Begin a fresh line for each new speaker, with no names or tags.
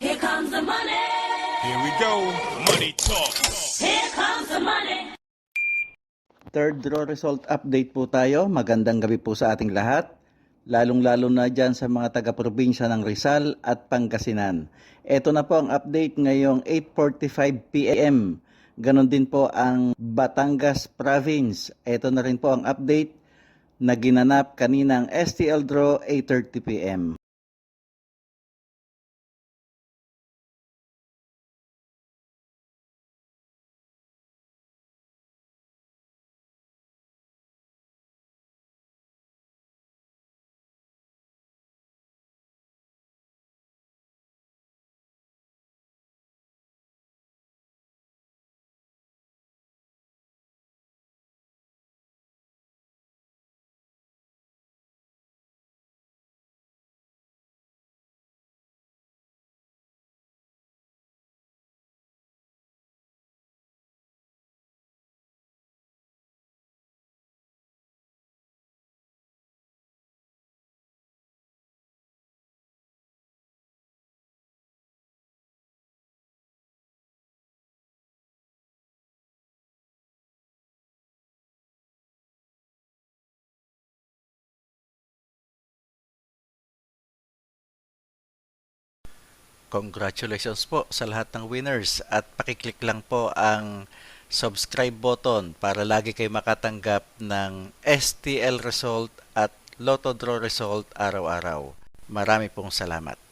Here comes the money.
Here we go. Money talk.
Here comes the money.
Third draw result update po tayo. Magandang gabi po sa ating lahat. Lalong-lalo na dyan sa mga taga-probinsya ng Rizal at Pangasinan. Ito na po ang update ngayong 8:45 p.m. Ganon din po ang Batangas Province. Ito na rin po ang update na ginanap kaninang STL draw 8:30 p.m. Congratulations po sa lahat ng winners at pakiclick lang po ang subscribe button para lagi kayo makatanggap ng STL result at Lotto Draw result araw-araw. Marami pong salamat.